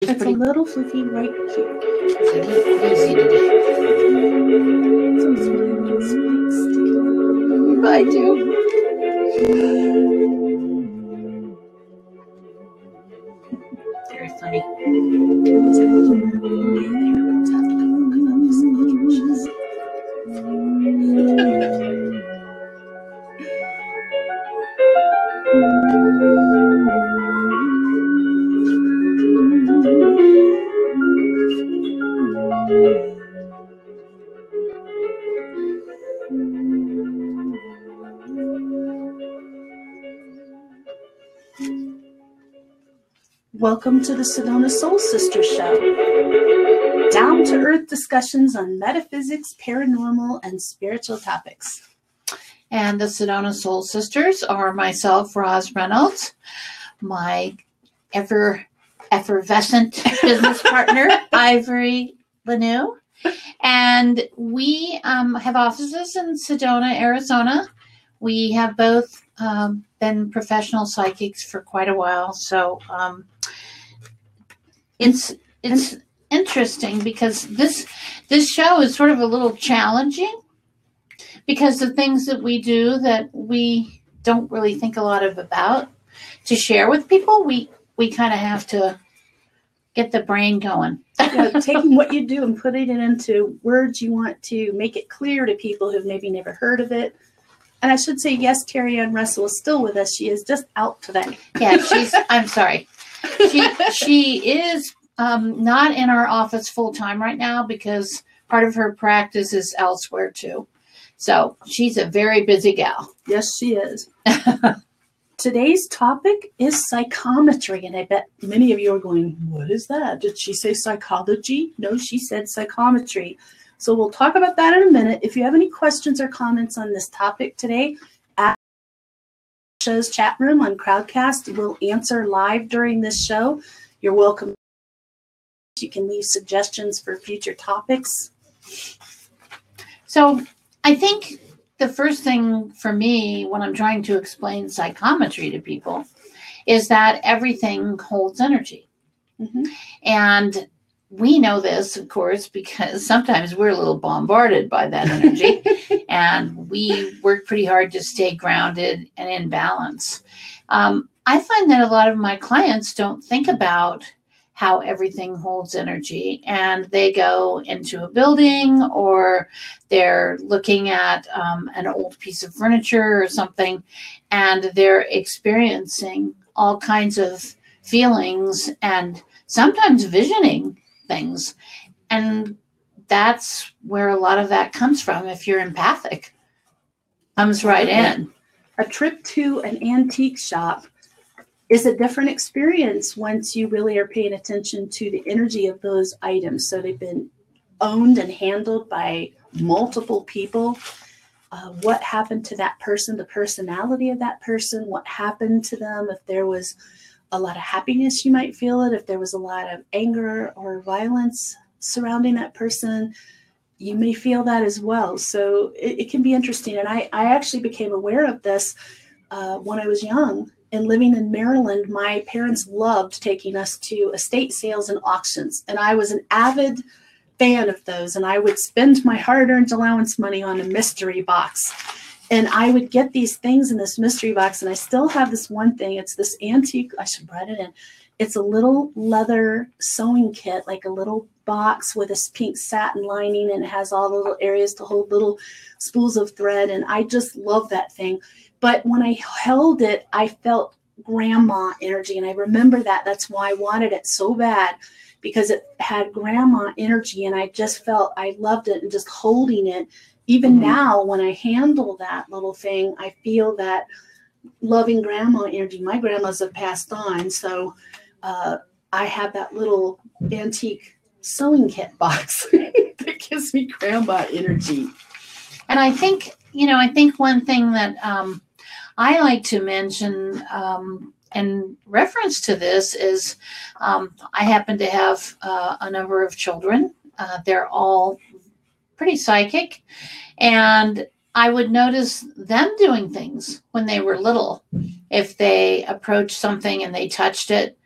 It's pretty a little fluffy right here. easy to do. So small spikes sticking. I do. Very funny. Welcome to the Sedona Soul Sisters Show. Down-to-earth discussions on metaphysics, paranormal, and spiritual topics. And the Sedona Soul Sisters are myself, Roz Reynolds, my effervescent business partner, Ivory Lanou. And we have offices in Sedona, Arizona. We have both been professional psychics for quite a while. So it's interesting because this show is sort of a little challenging because the things that we do that we don't really think a lot about to share with people, we kind of have to get the brain going. Taking what you do and putting it into words you want to make it clear to people who've maybe never heard of it. And I should say, yes, Terry Ann Russell is still with us. She is just out today. Yeah, I'm sorry. She is not in our office full time right now because part of her practice is elsewhere too. So she's a very busy gal. Yes, she is. Today's topic is psychometry, and I bet many of you are going, what is that? Did she say psychology? No, she said psychometry. So we'll talk about that in a minute. If you have any questions or comments on this topic today, at the show's chat room on Crowdcast, we'll answer live during this show. You're welcome. You can leave suggestions for future topics. So I think the first thing for me when I'm trying to explain psychometry to people is that everything holds energy. Mm-hmm. And we know this, of course, because sometimes we're a little bombarded by that energy and we work pretty hard to stay grounded and in balance. I find that a lot of my clients don't think about how everything holds energy, and they go into a building or they're looking at an old piece of furniture or something, and they're experiencing all kinds of feelings and sometimes visioning things. And that's where a lot of that comes from. If you're empathic, comes right in. A trip to an antique shop is a different experience once you really are paying attention to the energy of those items. So they've been owned and handled by multiple people. What happened to that person, the personality of that person, what happened to them, if there was a lot of happiness, you might feel it. If there was a lot of anger or violence surrounding that person, you may feel that as well. So it can be interesting. And I actually became aware of this when I was young. And living in Maryland, my parents loved taking us to estate sales and auctions. And I was an avid fan of those. And I would spend my hard-earned allowance money on a mystery box. And I would get these things in this mystery box. And I still have this one thing. It's this antique. I should write it in. It's a little leather sewing kit, like a little box with a pink satin lining. And it has all the little areas to hold little spools of thread. And I just love that thing. But when I held it, I felt grandma energy. And I remember that. That's why I wanted it so bad, because it had grandma energy. And I just felt I loved it, and just holding it. Even now, when I handle that little thing, I feel that loving grandma energy. My grandmas have passed on. So I have that little antique sewing kit box that gives me grandma energy. And I think one thing that I like to mention in reference to this is I happen to have a number of children. They're all pretty psychic. And I would notice them doing things when they were little. If they approached something and they touched it,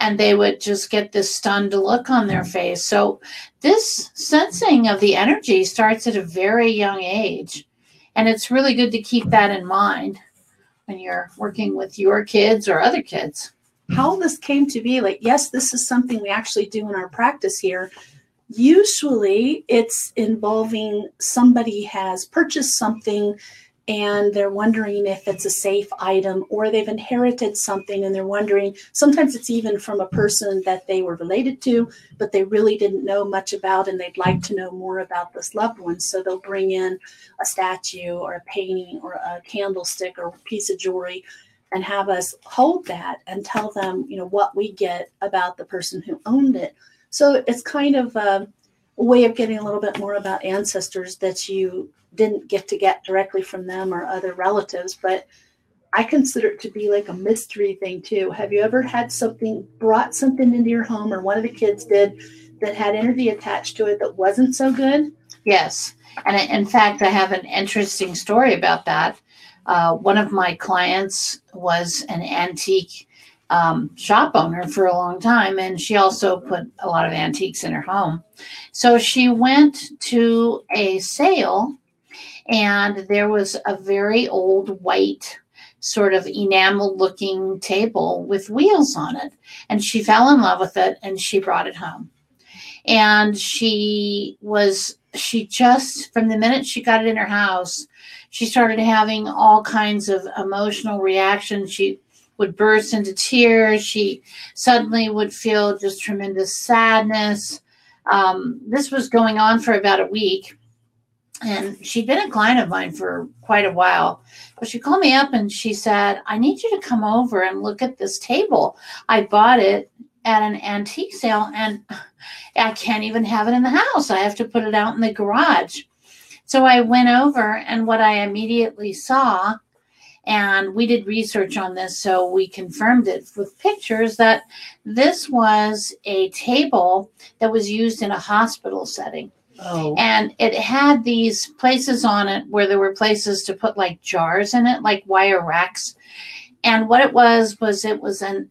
and they would just get this stunned look on their face. So this sensing of the energy starts at a very young age. And it's really good to keep that in mind when you're working with your kids or other kids. How this came to be, like, yes, this is something we actually do in our practice here. Usually it's involving somebody has purchased something and they're wondering if it's a safe item, or they've inherited something and they're wondering, sometimes it's even from a person that they were related to, but they really didn't know much about, and they'd like to know more about this loved one. So they'll bring in a statue or a painting or a candlestick or a piece of jewelry and have us hold that and tell them, you know, what we get about the person who owned it. So it's kind of a way of getting a little bit more about ancestors that you didn't get to get directly from them or other relatives. But I consider it to be like a mystery thing too. Have you ever had something, brought something into your home, or one of the kids did, that had energy attached to it that wasn't so good? Yes. And in fact, I have an interesting story about that. One of my clients was an antique shop owner for a long time, and she also put a lot of antiques in her home. So she went to a sale, and there was a very old white sort of enamel looking table with wheels on it, and she fell in love with it and she brought it home. And she just, from the minute she got it in her house, she started having all kinds of emotional reactions. She would burst into tears. She suddenly would feel just tremendous sadness. This was going on for about a week. And she'd been a client of mine for quite a while. But she called me up and she said, I need you to come over and look at this table. I bought it at an antique sale, and I can't even have it in the house. I have to put it out in the garage. So I went over, and what I immediately saw, and we did research on this, so we confirmed it with pictures, that this was a table that was used in a hospital setting. Oh. And it had these places on it where there were places to put like jars in it, like wire racks. And what it was an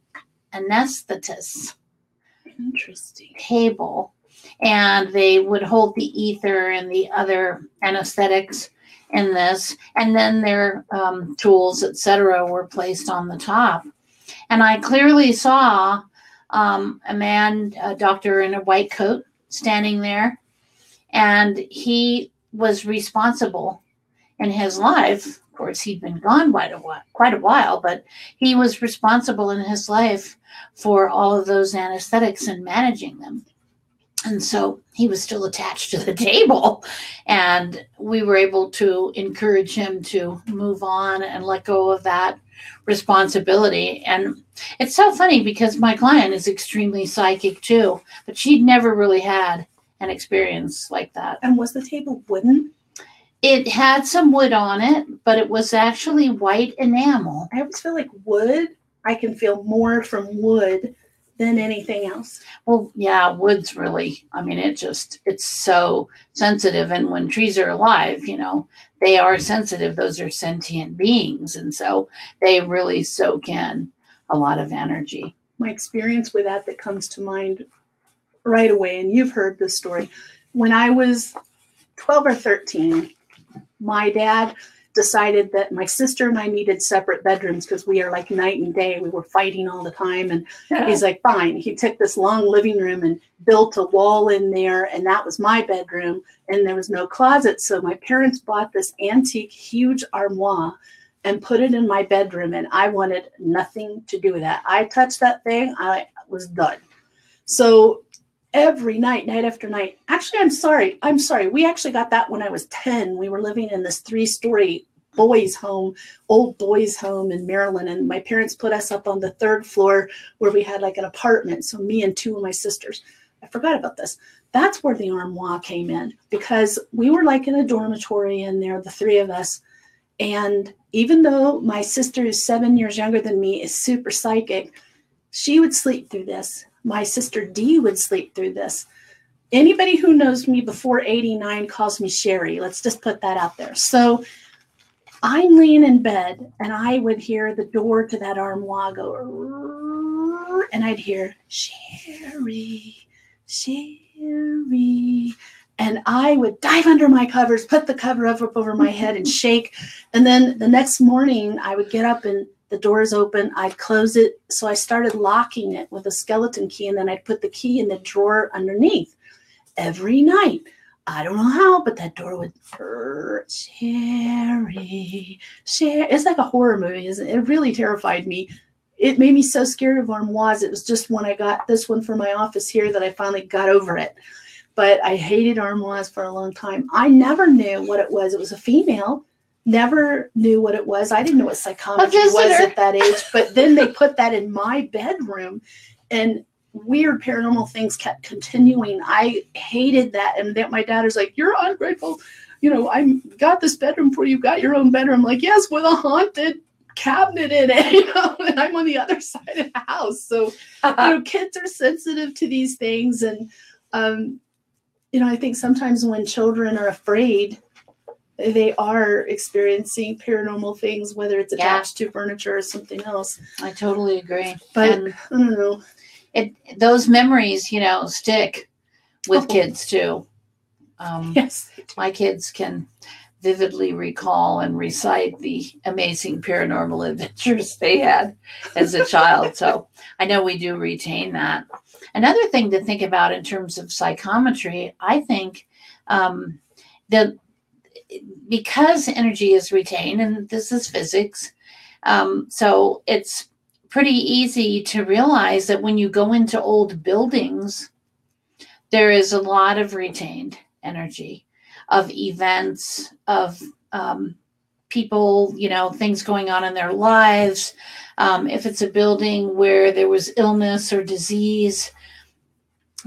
anesthetist table. And they would hold the ether and the other anesthetics in this. And then their tools, etc., were placed on the top. And I clearly saw a doctor in a white coat standing there. And he was responsible in his life. Of course, he'd been gone quite a while, but he was responsible in his life for all of those anesthetics and managing them. And so he was still attached to the table. And we were able to encourage him to move on and let go of that responsibility. And it's so funny because my client is extremely psychic too, but she'd never really had an experience like that. And was the table wooden? It had some wood on it, but it was actually white enamel. I always feel like wood, I can feel more from wood than anything else. Well, yeah, wood's really, I mean, it's so sensitive. And when trees are alive, you know, they are sensitive. Those are sentient beings. And so they really soak in a lot of energy. My experience with that comes to mind right away, and you've heard this story. When I was 12 or 13, my dad decided that my sister and I needed separate bedrooms because we are like night and day. We were fighting all the time. And he's like, fine. He took this long living room and built a wall in there, and that was my bedroom, and there was no closet. So my parents bought this antique, huge armoire and put it in my bedroom, and I wanted nothing to do with that. I touched that thing, I was done. So every night, night after night. Actually, I'm sorry. We actually got that when I was 10. We were living in this 3-story boys' home, old boys' home in Maryland. And my parents put us up on the 3rd floor where we had like an apartment. So me and 2 of my sisters. I forgot about this. That's where the armoire came in, because we were like in a dormitory in there, the 3 of us. And even though my sister is 7 years younger than me, is super psychic, she would sleep through this. My sister Dee would sleep through this. Anybody who knows me before 89 calls me Sherry. Let's just put that out there. So I'm laying in bed, and I would hear the door to that armoire go, and I'd hear, Sherry, Sherry. And I would dive under my covers, put the cover up over my head and shake. And then the next morning I would get up and the door's open. I'd close it. So I started locking it with a skeleton key, and then I'd put the key in the drawer underneath every night. I don't know how, but that door would, Sherry, Sherry. It's like a horror movie, isn't it? It really terrified me. It made me so scared of armoires. It was just when I got this one for my office here that I finally got over it. But I hated armoires for a long time. I never knew what it was. It was a female. Never knew what it was. I didn't know what psychometry was at that age. But then they put that in my bedroom, and weird paranormal things kept continuing. I hated that. And then my dad was like, "You're ungrateful. You know, I got this bedroom for you. Got your own bedroom." I'm like, "Yes, with a haunted cabinet in it." You know, and I'm on the other side of the house. So, you know, kids are sensitive to these things. And, you know, I think sometimes when children are afraid, they are experiencing paranormal things, whether it's attached to furniture or something else. I totally agree. But I don't know. Those memories, you know, stick with kids too. Yes. My kids can vividly recall and recite the amazing paranormal adventures they had as a child. So I know we do retain that. Another thing to think about in terms of psychometry, I think because energy is retained, and this is physics, so it's pretty easy to realize that when you go into old buildings, there is a lot of retained energy of events, of people, you know, things going on in their lives. If it's a building where there was illness or disease,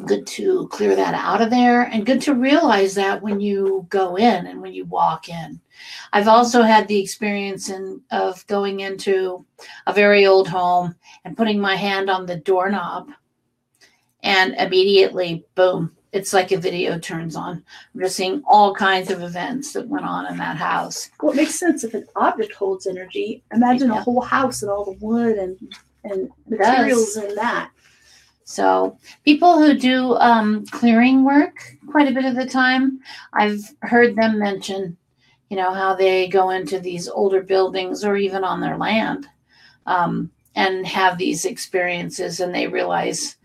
good to clear that out of there, and good to realize that when you go in and when you walk in. I've also had the experience of going into a very old home and putting my hand on the doorknob, and immediately, boom, it's like a video turns on. I'm just seeing all kinds of events that went on in that house. Well, it makes sense. If an object holds energy, imagine a whole house and all the wood and materials in that. So people who do clearing work quite a bit of the time, I've heard them mention, you know, how they go into these older buildings or even on their land and have these experiences, and they realize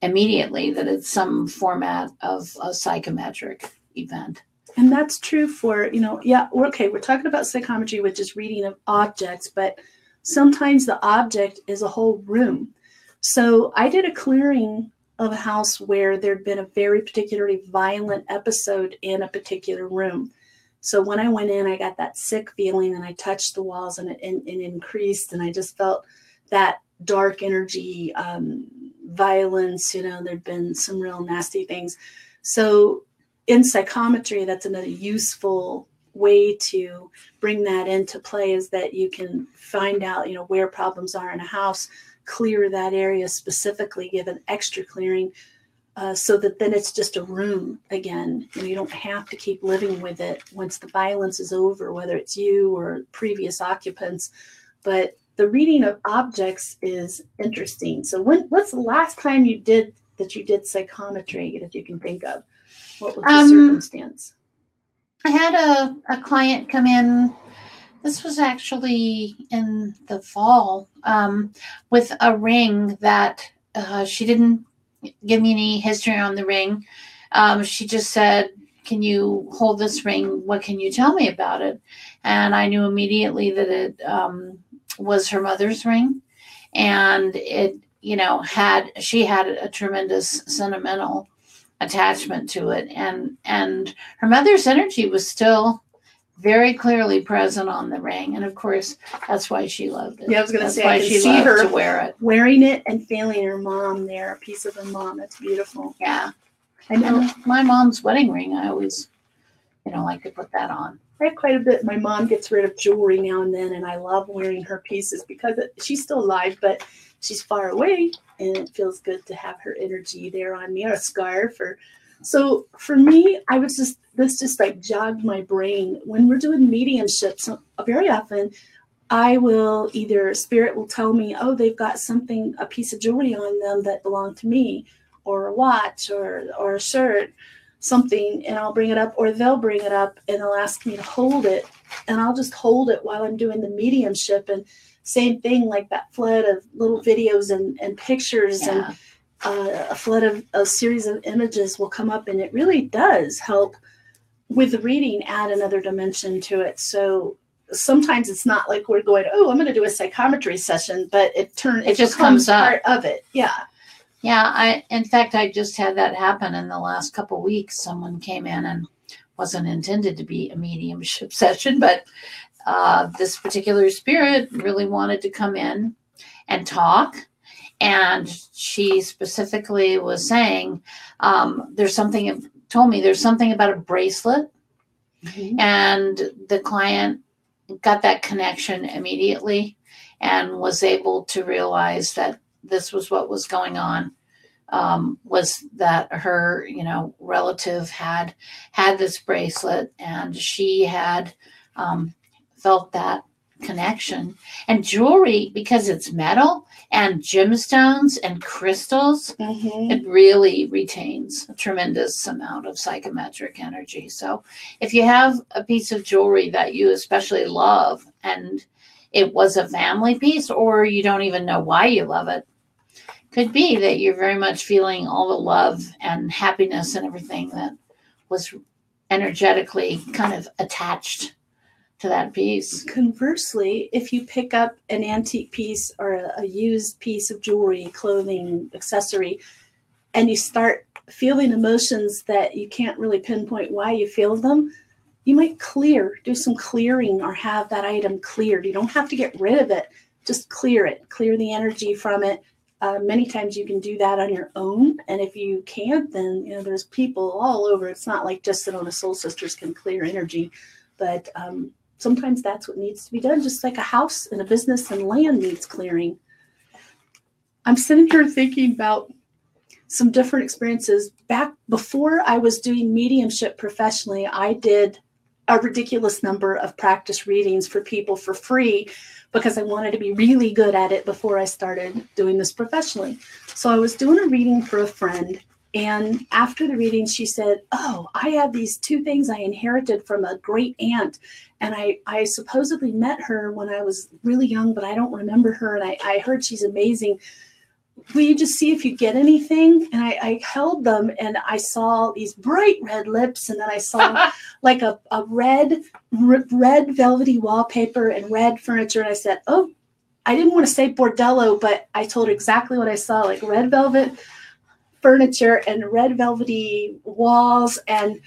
immediately that it's some format of a psychometric event. And that's true for, you know, we're talking about psychometry, which is reading of objects, but sometimes the object is a whole room. So I did a clearing of a house where there'd been a very particularly violent episode in a particular room. So when I went in, I got that sick feeling, and I touched the walls, and it increased, and I just felt that dark energy, violence, you know, there'd been some real nasty things. So in psychometry, that's another useful way to bring that into play, is that you can find out, you know, where problems are in a house, clear that area specifically, give an extra clearing, so that then it's just a room again. You don't have to keep living with it once the violence is over, whether it's you or previous occupants. But the reading of objects is interesting. So what's the last time you did psychometry that you can think of? What was the circumstance? I had a client come in. This was actually in the fall, with a ring that she didn't give me any history on the ring. She just said, "Can you hold this ring? What can you tell me about it?" And I knew immediately that it was her mother's ring, and it, you know, she had a tremendous sentimental attachment to it, and her mother's energy was still very clearly present on the ring, and of course that's why she loved it. Yeah, I was going to say, I can see her to wear it, wearing it, and feeling her mom there, a piece of her mom. That's beautiful. Yeah, I know. My mom's wedding ring, I always, you know, like to put that on. I have quite a bit. My mom gets rid of jewelry now and then, and I love wearing her pieces because she's still alive, but she's far away, and it feels good to have her energy there on me, or a scarf. So for me, this just like jogged my brain. When we're doing mediumship, so very often I will either, spirit will tell me, oh, they've got something, a piece of jewelry on them that belonged to me, or a watch, or a shirt, something, and I'll bring it up, or they'll bring it up and they'll ask me to hold it, and I'll just hold it while I'm doing the mediumship. And same thing, like that flood of little videos and pictures, and a flood of a series of images will come up, and it really does help with the reading, add another dimension to it. So sometimes it's not like we're going, oh, I'm going to do a psychometry session, but it just comes part of it. Yeah. Yeah. In fact, I just had that happen in the last couple of weeks. Someone came in and wasn't intended to be a mediumship session, but this particular spirit really wanted to come in and talk. And she specifically was saying, told me there's something about a bracelet. Mm-hmm. And the client got that connection immediately and was able to realize that this was what was going on, was that her, relative had this bracelet, and she had felt that connection. And jewelry, because it's metal and gemstones and crystals, mm-hmm. it really retains a tremendous amount of psychometric energy. So if you have a piece of jewelry that you especially love, and it was a family piece, or you don't even know why you love it, could be that you're very much feeling all the love and happiness and everything that was energetically kind of attached to that piece. Conversely, if you pick up an antique piece or a used piece of jewelry, clothing, accessory, and you start feeling emotions that you can't really pinpoint why you feel them, you might do some clearing, or have that item cleared. You don't have to get rid of it, just clear it, clear the energy from it. Many times you can do that on your own. And if you can't, then, there's people all over. It's not like just Sedona Soul Sisters can clear energy, but sometimes that's what needs to be done, just like a house and a business and land needs clearing. I'm sitting here thinking about some different experiences. Back before I was doing mediumship professionally, I did a ridiculous number of practice readings for people for free, because I wanted to be really good at it before I started doing this professionally. So I was doing a reading for a friend, and after the reading, she said, oh, I have these 2 things I inherited from a great aunt. And I supposedly met her when I was really young, but I don't remember her. And I heard she's amazing. Will you just see if you get anything? And I held them, and I saw these bright red lips. And then I saw like a red velvety wallpaper and red furniture. And I said, oh, I didn't want to say bordello, but I told her exactly what I saw, like red velvet furniture and red velvety walls, and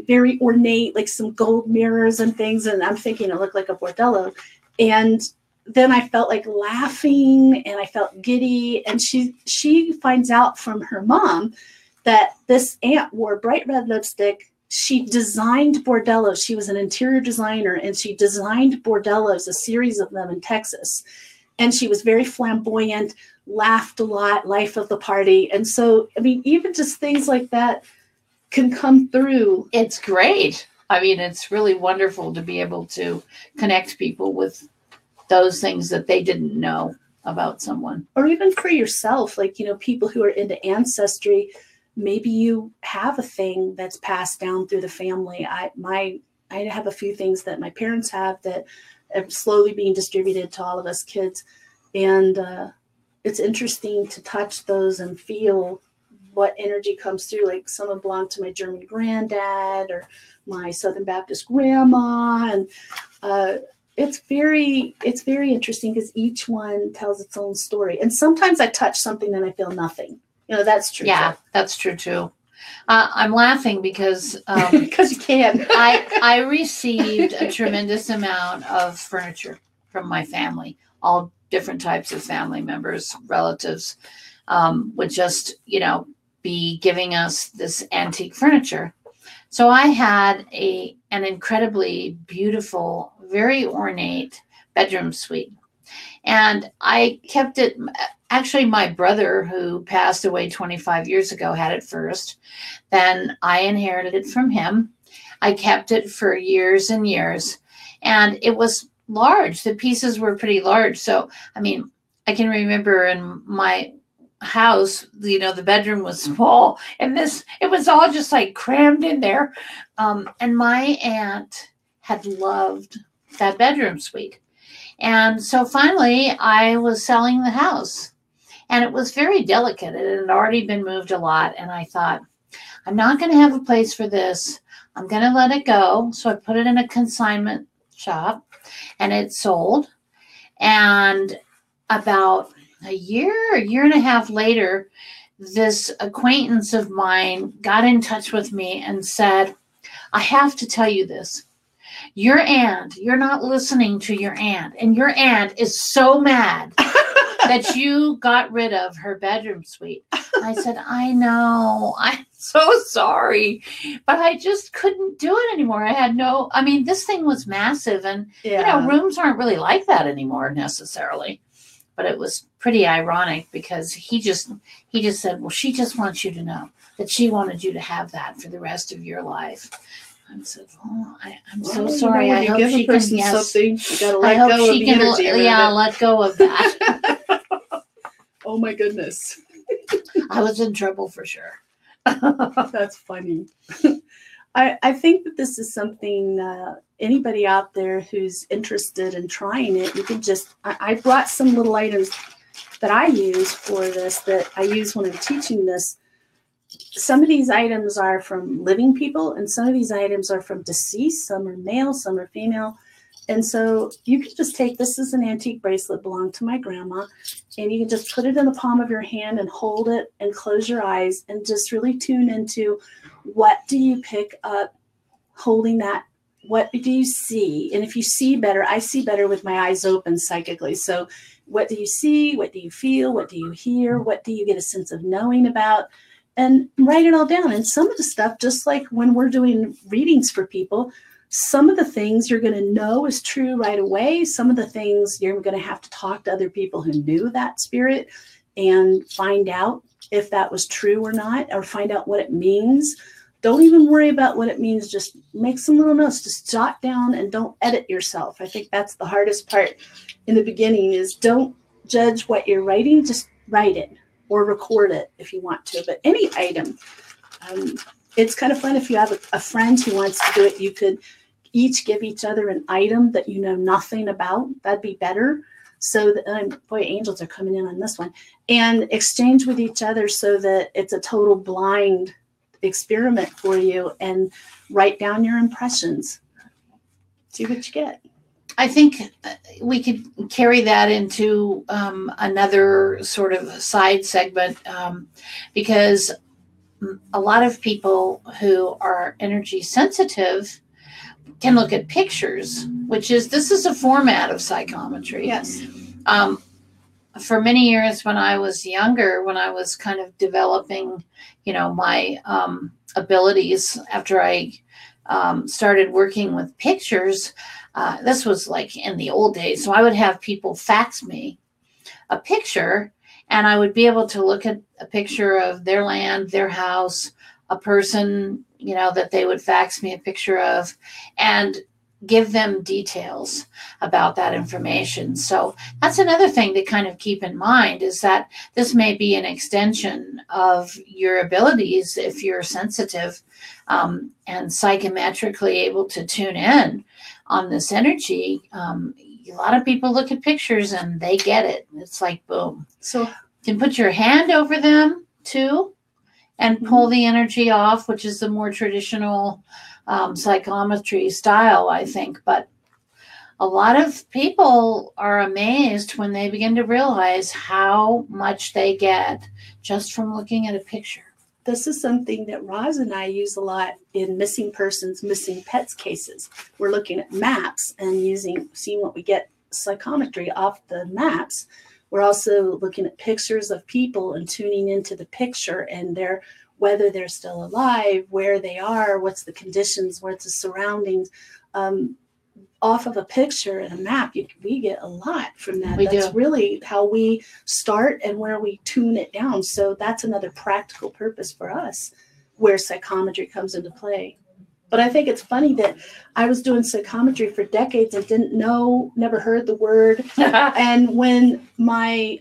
very ornate, like some gold mirrors and things. And I'm thinking it looked like a bordello. And then I felt like laughing, and I felt giddy. And she finds out from her mom that this aunt wore bright red lipstick. She designed bordellos. She was an interior designer, and she designed bordellos, a series of them in Texas. And she was very flamboyant, laughed a lot, life of the party. And so, even just things like that can come through. It's great. It's really wonderful to be able to connect people with those things that they didn't know about someone. Or even for yourself, like, people who are into ancestry, maybe you have a thing that's passed down through the family. I have a few things that my parents have that are slowly being distributed to all of us kids. And it's interesting to touch those and feel what energy comes through. Like some belong to my German granddad or my Southern Baptist grandma. And it's very interesting, because each one tells its own story. And sometimes I touch something and I feel nothing. That's true. Yeah, that's true too. I'm laughing because because you can. I received a tremendous amount of furniture from my family. All different types of family members, relatives would just, be giving us this antique furniture. So I had an incredibly beautiful, very ornate bedroom suite. And I kept it. Actually, my brother, who passed away 25 years ago, had it first. Then I inherited it from him. I kept it for years and years. And it was large. The pieces were pretty large. So, I mean, I can remember in my house, you know, the bedroom was small, and it was all just like crammed in there. And my aunt had loved that bedroom suite. And so finally I was selling the house, and it was very delicate. It had already been moved a lot. And I thought, I'm not going to have a place for this. I'm going to let it go. So I put it in a consignment shop, and it sold. And about a year and a half later, this acquaintance of mine got in touch with me and said, I have to tell you this. Your aunt, you're not listening to your aunt, and your aunt is so mad that you got rid of her bedroom suite. I said, I know, I'm so sorry, but I just couldn't do it anymore. I mean, this thing was massive, and you know, rooms aren't really like that anymore necessarily. But it was pretty ironic because he just said, well, she just wants you to know that she wanted you to have that for the rest of your life. I said, oh, I'm so sorry. You know, I hope she can, something, you gotta let go of the energy. Let go of that. Oh my goodness. I was in trouble for sure. That's funny. I think that this is something, anybody out there who's interested in trying it, you can just, I brought some little items that I use for this, that I use when I'm teaching this. Some of these items are from living people, and some of these items are from deceased. Some are male, some are female. And so you can just take, this is an antique bracelet, belonged to my grandma, and you can just put it in the palm of your hand and hold it and close your eyes and just really tune into, what do you pick up holding that? What do you see? And if you see better, I see better with my eyes open psychically. So what do you see? What do you feel? What do you hear? What do you get a sense of knowing about? And write it all down. And some of the stuff, just like when we're doing readings for people, some of the things you're going to know is true right away. Some of the things you're going to have to talk to other people who knew that spirit and find out if that was true or not, or find out what it means. Don't even worry about what it means. Just make some little notes. Just jot down and don't edit yourself. I think that's the hardest part in the beginning, is don't judge what you're writing. Just write it or record it if you want to. But any item, it's kind of fun if you have a friend who wants to do it. You could each give each other an item that you know nothing about. That'd be better. So that, boy, angels are coming in on this one. And exchange with each other so that it's a total blind experiment for you, and write down your impressions. See what you get. I think we could carry that into another sort of side segment, because a lot of people who are energy sensitive can look at pictures, this is a format of psychometry. Yes. For many years when I was younger, when I was kind of developing, you know, my abilities after I started working with pictures, this was like in the old days. So I would have people fax me a picture, and I would be able to look at a picture of their land, their house, a person, you know, that they would fax me a picture of, and give them details about that information. So that's another thing to kind of keep in mind, is that this may be an extension of your abilities if you're sensitive and psychometrically able to tune in on this energy. A lot of people look at pictures and they get it. It's like, boom. So you can put your hand over them too and pull the energy off, which is the more traditional psychometry style, I think. But a lot of people are amazed when they begin to realize how much they get just from looking at a picture. This is something that Roz and I use a lot in missing persons, missing pets cases. We're looking at maps and seeing what we get psychometry off the maps. We're also looking at pictures of people and tuning into the picture and whether they're still alive, where they are, what's the conditions, what's the surroundings. Off of a picture and a map, we get a lot from that. That's really how we start and where we tune it down. So that's another practical purpose for us where psychometry comes into play. But I think it's funny that I was doing psychometry for decades and didn't know, never heard the word. And when my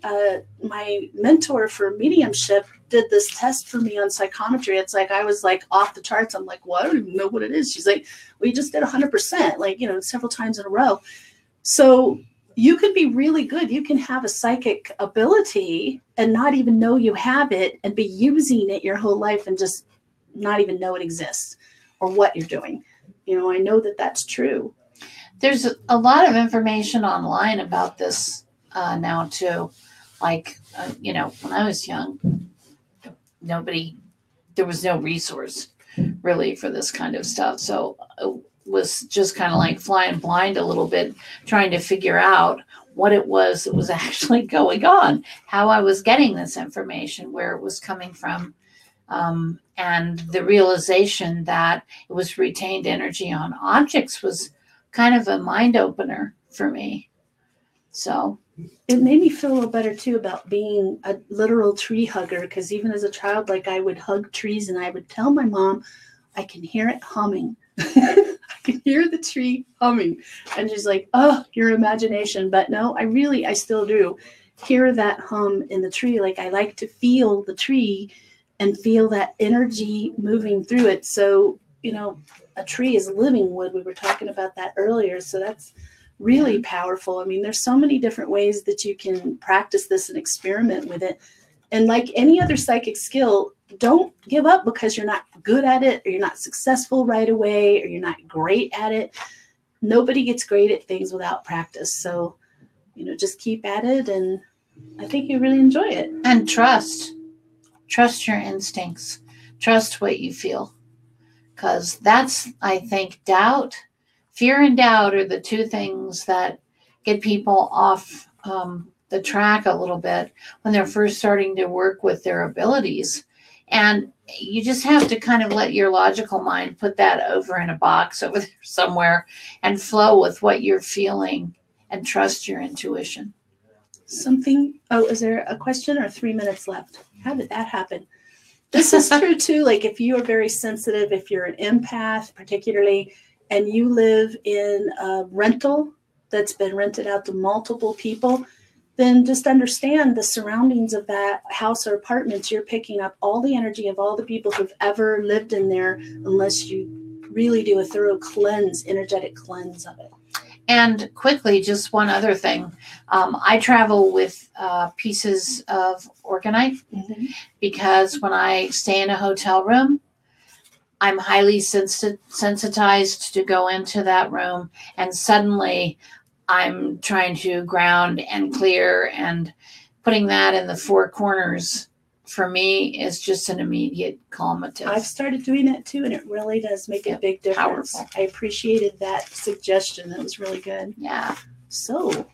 mentor for mediumship did this test for me on psychometry, it's like I was like off the charts. I'm like, well, I don't even know what it is. She's like, well, you just did 100%, like, you know, several times in a row. So you could be really good. You can have a psychic ability and not even know you have it and be using it your whole life and just not even know it exists or what you're doing. You know, I know that that's true. There's a lot of information online about this now too. Like, you know, when I was young, there was no resource really for this kind of stuff. So it was just kind of like flying blind a little bit, trying to figure out what it was that was actually going on, how I was getting this information, where it was coming from. And the realization that it was retained energy on objects was kind of a mind opener for me. So it made me feel a little better too about being a literal tree hugger, because even as a child, like I would hug trees and I would tell my mom, I can hear it humming. I can hear the tree humming. And she's like, oh, your imagination. But no, I still do hear that hum in the tree. Like I like to feel the tree and feel that energy moving through it. So, you know, a tree is living wood. We were talking about that earlier. So that's really powerful. I mean, there's so many different ways that you can practice this and experiment with it. And like any other psychic skill, don't give up because you're not good at it or you're not successful right away or you're not great at it. Nobody gets great at things without practice. So, you know, just keep at it. And I think you really enjoy it. And trust your instincts, trust what you feel. Because that's, I think, fear and doubt are the two things that get people off the track a little bit when they're first starting to work with their abilities. And you just have to kind of let your logical mind put that over in a box over there somewhere and flow with what you're feeling and trust your intuition. Is there a question or 3 minutes left? How did that happen? This is true too. Like if you are very sensitive, if you're an empath particularly, and you live in a rental that's been rented out to multiple people, then just understand the surroundings of that house or apartment. You're picking up all the energy of all the people who've ever lived in there unless you really do a thorough energetic cleanse of it. And quickly, just one other thing. I travel with pieces of orgonite because when I stay in a hotel room, I'm highly sensitized to go into that room, and suddenly I'm trying to ground and clear, and putting that in the four corners for me is just an immediate calmative. I've started doing that too, and it really does make a big difference. Powerful. I appreciated that suggestion. That was really good. Yeah. So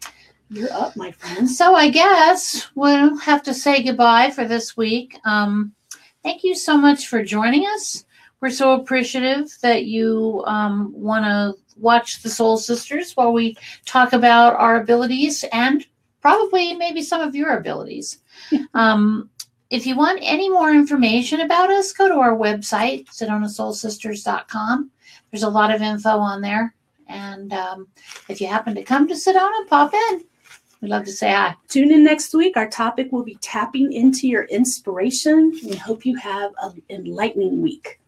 you're up, my friend. So I guess we'll have to say goodbye for this week. Thank you so much for joining us. We're so appreciative that you want to watch the Soul Sisters while we talk about our abilities and probably maybe some of your abilities. If you want any more information about us, go to our website, sedonasoulsisters.com. There's a lot of info on there. And if you happen to come to Sedona, pop in. We'd love to say hi. Tune in next week. Our topic will be tapping into your inspiration. We hope you have an enlightening week.